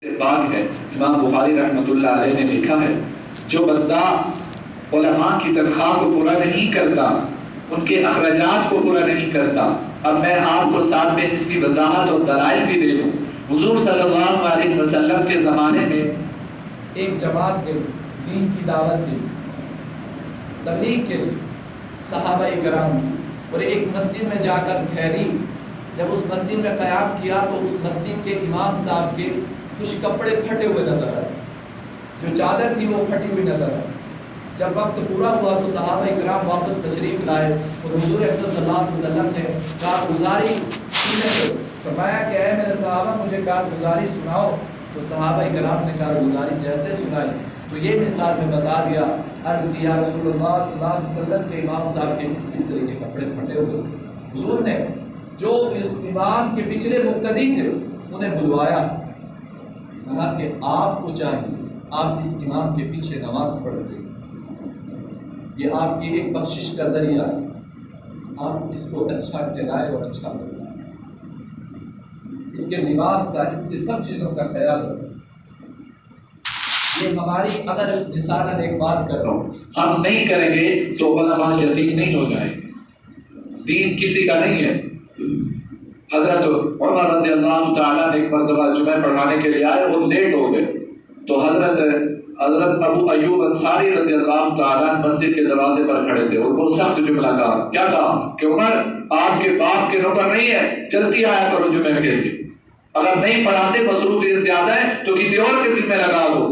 बाग है। इमाम बुखारी रहमतुल्लाह अलैह ने लिखा है, जो बंदा उलमा की तनख्वाह को पूरा नहीं करता, उनके अखराजात को पूरा नहीं करता। अब मैं आपको साथ में इसकी वजाहत और दलाइल भी दे दूँ। हुजूर सल्लल्लाहु अलैहि वसल्लम के ज़माने में एक जमात गई, दीन की दावत दी, तबलीग के लिए सहाबा इकराम, और एक मस्जिद में जाकर ठहरी। जब उस मस्जिद में क़याम किया तो उस मस्जिद के इमाम साहब के कुछ कपड़े फटे हुए नजर आए, जो चादर थी वो फटी हुई नजर आई। जब वक्त पूरा हुआ तो सहाबा इकराम वापस तशरीफ लाए और हुजूर अकरम सल्लल्लाहु अलैहि वसल्लम ने कारगुजारी सुनने को फरमाया कि ऐ मेरे सहाबा, मुझे कारगुजारी सुनाओ। तो सहाबा इकराम ने कारगुजारी जैसे सुनाई तो ये मिसाल में बता दिया, अर्ज़ किया रसूलुल्लाह सल्लल्लाहु अलैहि वसल्लम के इमाम साहब के इस तरह के कपड़े फटे हुए। हुजूर ने जो इस इमाम के पिछले मुक्तदी थे उन्हें बुलवाया, कहा कि आपको चाहिए आप इस इमाम के पीछे नमाज पढ़ते, ये आपकी एक बख्शिश का जरिया, आप इसको अच्छा ठहराए और अच्छा बनाए, इसके लिबास का, इसके सब चीज़ों का ख्याल रखें। ये हमारी, अगर मिसालन एक बात कर रहा हूँ, हम नहीं करेंगे तो उलमा यतीम नहीं हो जाएंगे। दीन किसी का नहीं है। हजरत उमर रज़ी अल्लाह तआला ने एक मरतबा जुमे पढ़ाने के लिए आए और लेट हो गए, तो हजरत अबू अय्यूब अंसारी रज़ी अल्लाह तआला मस्जिद के दरवाजे पर खड़े थे और वो सख्त जुमला कहा। क्या कहा कि उमर, आपके बाप के नौकर नहीं है, जल्दी आया करो जुमे के लिए, अगर नहीं पढ़ाते मसरूफियत ज्यादा है तो किसी और के जिम्मे लगा दो।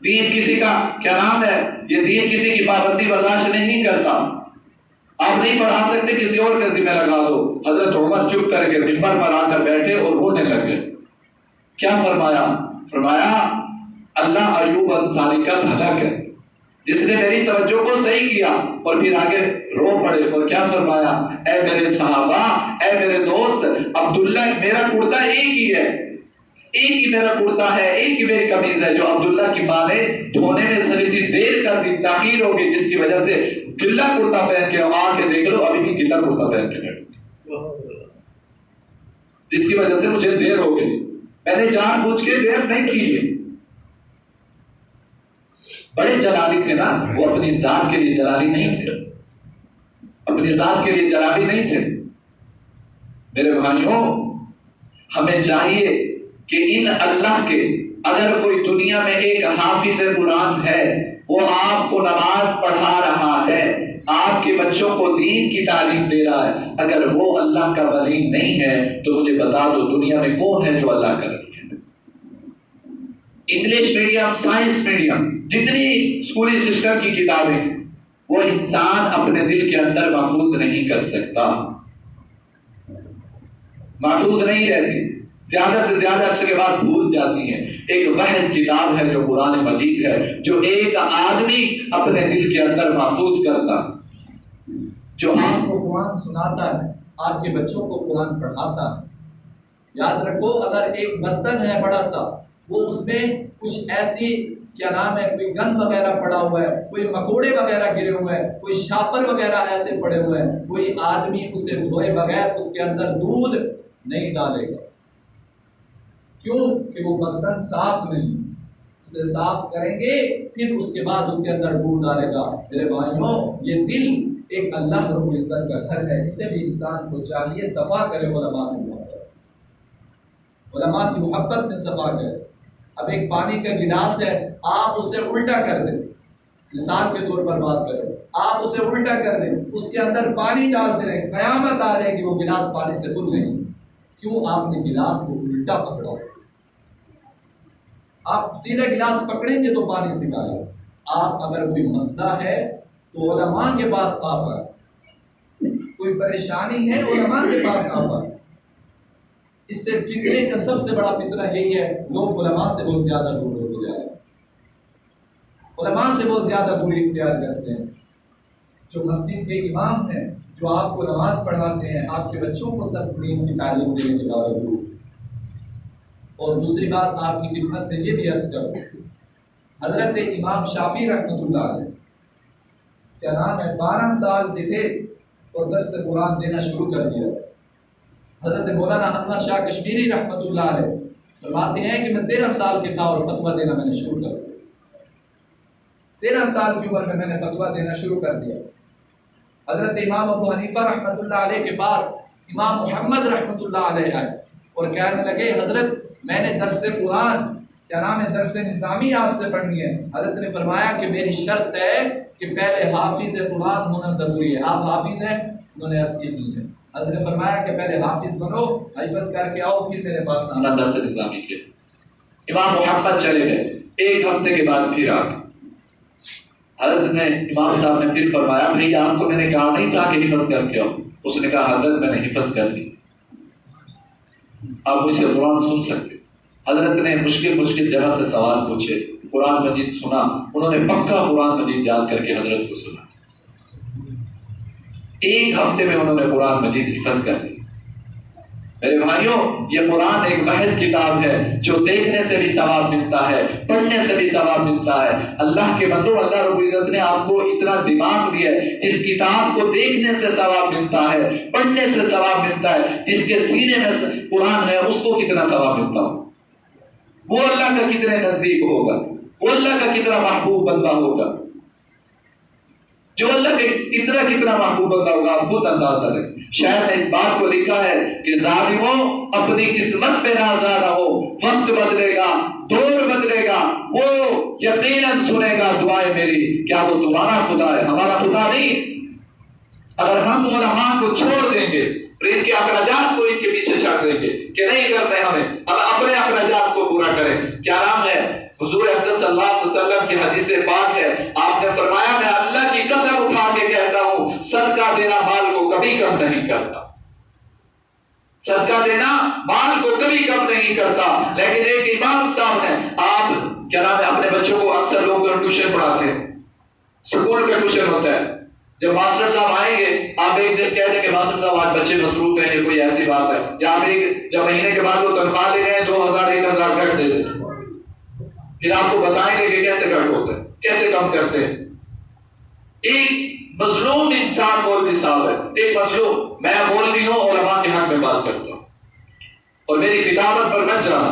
दीन किसी का क्या नाम है, ये दीन किसी की पाबंदी बर्दाश्त नहीं करता। आप नहीं पढ़ा सकते, किसी और के जिम्मे लगा दो। हजरत उमर चुप करके मिंबर पर आकर बैठे और रोने लग गए। क्या फरमाया? फरमाया अल्लाह अय्यूब अंसारी का भला करे, जिसने मेरी तवज्जो को सही किया। और फिर आगे रो पड़े और क्या फरमाया, ऐ मेरे सहाबा, ऐ मेरे दोस्त, अब्दुल्ला मेरा कुर्ता एक ही है, एक ही मेरा कुर्ता है, एक ही मेरी कमीज है, जो अब्दुल्ला की माँ ने धोने में थोड़ी सी देर कर दी, ताखीर हो गई, जिसकी वजह से गिल्ला कुर्ता पहन के आके देख लो, अभी भी गिल्ला कुर्ता पहन के बैठो, जिसकी वजह से मुझे देर हो गई। मैंने जानबूझ के देर नहीं की। बड़े जलाली थे ना वो, अपनी जात के लिए जलाली नहीं थे, अपनी जात के लिए जलाली नहीं थे। मेरे भाइयों, हमें चाहिए कि इन अल्लाह के, अगर कोई दुनिया में एक हाफिज कुरान है, वो आपको नमाज पढ़ा रहा है, आपके बच्चों को दीन की तालीम दे रहा है, अगर वो अल्लाह का वली नहीं है तो मुझे बता दो दुनिया में कौन है जो अल्लाह का वली है? इंग्लिश मीडियम, साइंस मीडियम, जितनी स्कूली सिस्टम की किताबें, वो इंसान अपने दिल के अंदर महफूज नहीं कर सकता, महफूज नहीं रहती, ज्यादा से ज्यादा अरसे के बाद भूल जाती हैं। एक वाहिद किताब है जो कुरान मजीद है, जो एक आदमी अपने दिल के अंदर महफूज करता, जो आपको कुरान सुनाता है, आपके बच्चों को कुरान पढ़ाता है। याद रखो, अगर एक बर्तन है बड़ा सा, वो उसमें कुछ ऐसी क्या नाम है, कोई गंद वगैरह पड़ा हुआ है, कोई मकोड़े वगैरह गिरे हुए हैं, कोई शापर वगैरह ऐसे पड़े हुए हैं, कोई आदमी उसे धोए बगैर उसके अंदर दूध नहीं डालेगा। क्यों? कि वो बर्तन साफ नहीं, उसे साफ करेंगे फिर उसके बाद उसके अंदर दूध डालेगा। मेरे भाइयों, ये दिल एक अल्लाह रब्बुल इज्जत का घर है, इसे भी इंसान को चाहिए सफा करे, उलमा की मोहब्बत, उलमा की मोहब्बत में सफा करे। अब एक पानी का गिलास है, आप उसे उल्टा कर दें, मिसाल के तौर पर बात करें, आप उसे उल्टा कर दें, उसके अंदर पानी डालते रहें, कयामत आ रहे कि वो गिलास पानी से फुल नहीं। क्यों? आपने गिलास को उल्टा पकड़ा। आप सीधे गिलास पकड़ेंगे तो पानी से गायब। आप अगर कोई मसला है तो उलमा के पास आकर, कोई परेशानी है उलमा के पास आकर। इससे फितने का सबसे बड़ा फितना यही है, लोग उलमा से बहुत ज्यादा दूर होते जा रहे हैं, उलमा से बहुत ज्यादा दूरी इख्तियार करते हैं। जो मस्जिद के इमाम हैं, जो आपको नमाज पढ़ाते हैं, आपके बच्चों को सब दीन की तालीम देने के बावजूद। और दूसरी बात आपकी खिदमत में ये भी अर्ज करूं, हजरत इमाम शाफी रहमतुल्लाह अलैह, क्या नाम है, 12 साल के थे और दर्स कुरान देना शुरू कर दिया। हजरत मौलाना अनवर शाह कश्मीरी रहमतुल्लाह अलैह فرماتے ہیں کہ میں 13 سال کے تھا اور فتویٰ دینا میں نے شروع کر دیا. 13 سال کی عمر میں نے فتویٰ دینا شروع کر دیا. حضرت امام ابو حنیفہ رحمۃ اللہ علیہ کے پاس امام محمد رحمۃ اللہ علیہ آئے اور کہنے لگے حضرت میں نے درس قرآن درس نظامی آپ سے پڑھنی ہے. حضرت نے فرمایا کہ میری شرط ہے کہ پہلے حافظ قرآن ہونا ضروری ہے. آپ حافظ ہیں؟ انہوں نے عرض کی نہیں ہے. حضرت نے فرمایا کہ پہلے حافظ بنو, حفظ کر کے آؤ, پھر میرے پاس آنا درس نظامی کے. امام محمد چلے گئے. ایک ہفتے کے بعد پھر آ گئے. حضرت نے امام صاحب نے پھر فرمایا بھئی آپ کو میں نے کہا نہیں تھا کہ حفظ کر کے آؤ. اس نے کہا حضرت میں نے حفظ کر لی, آپ مجھ سے قرآن سن سکتے. حضرت نے مشکل جگہ سے سوال پوچھے, قرآن مجید سنا. انہوں نے پکا قرآن مجید یاد کر کے حضرت کو سنا. ایک ہفتے میں انہوں نے قرآن مجید حفظ کر لی. میرے بھائیوں, یہ قرآن ایک محض کتاب ہے جو دیکھنے سے بھی ثواب ملتا ہے, پڑھنے سے بھی ثواب ملتا ہے. اللہ کے بندو, اللہ رب العزت نے آپ کو اتنا دماغ دیا ہے, جس کتاب کو دیکھنے سے ثواب ملتا ہے, پڑھنے سے ثواب ملتا ہے. جس کے سینے میں قرآن ہے اس کو کتنا ثواب ملتا ہو, وہ اللہ کا کتنے نزدیک ہوگا, وہ اللہ کا کتنا محبوب بندہ ہوگا. جو اللہ کے کتنا محبوب بندہ ہوگا آپ خود اندازہ لیں. شاعر نے اس بات کو لکھا ہے کہ ظالموں اپنی قسمت پہ نازا رہو, وقت بدلے گا, دور بدلے گا, وہ یقیناً سنے گا دعائیں میری. کیا وہ تمہارا خدا ہے, ہمارا خدا نہیں. اگر ہم علماء کو چھوڑ دیں گے اور ان کے اخراجات کو ان کے پیچھے چھاڑ دیں گے کہ نہیں کرتے ہمیں, ہم اپنے اخراجات کو پورا کریں. کیا نام ہے حضور اقدس صلی اللہ علیہ وسلم کی حدیث پاک ہے, آپ نے فرمایا میں اللہ کی قسم اٹھا کے کہتا ہوں صدقہ دینا مال کو کبھی کم نہیں کرتا. صدقہ دینا مال کو کبھی کم نہیں کرتا. لیکن ایک امام صاحب نے, آپ کیا نام ہے اپنے بچوں کو اکثر لوگ ٹیوشن پڑھاتے ہیں, سکول کا ٹیوشن ہوتا ہے. جب ماسٹر صاحب آئیں گے آپ ایک دن کہہ دیں کہ ماسٹر صاحب آج بچے مصروف ہیں, یہ کوئی ایسی بات ہے, یا آپ جب مہینے کے بعد وہ تنخواہ لے رہے ہیں 2000 1000 کٹ دے دیتے, پھر آپ کو بتائیں گے کہ کیسے کٹ ہوتے ہیں, کیسے کم کرتے ہیں. ایک مظلوم انسان مولوی صاحب ہے, ایک مظلوم, میں بول رہی ہوں علماء کے حق میں بات کرتا ہوں اور میری خطابت پر مت جانا,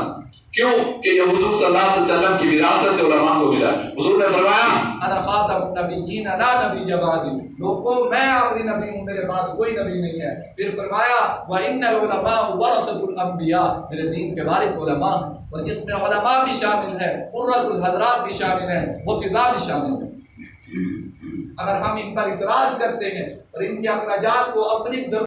کیوں کہ یہ حضور صلی اللہ علیہ وسلم کی وراثت سے علماء کو ملا. حضور نے فرمایا انا خاتم النبیین لا نبی بعدی, لوگوں میں آخری نبی ہوں, میرے بعد کوئی نبی نہیں ہے. پھر فرمایا وان العلماء ورثۃ الانبیاء, میرے دین کے وارث علماء, اور جس میں علماء بھی شامل ہیں, قرۃ الحضرات بھی شامل ہیں, حفظاء بھی شامل ہیں. اگر ہم ان پر اعتراض کرتے ہیں اور ان کے اخراجات کو اپنی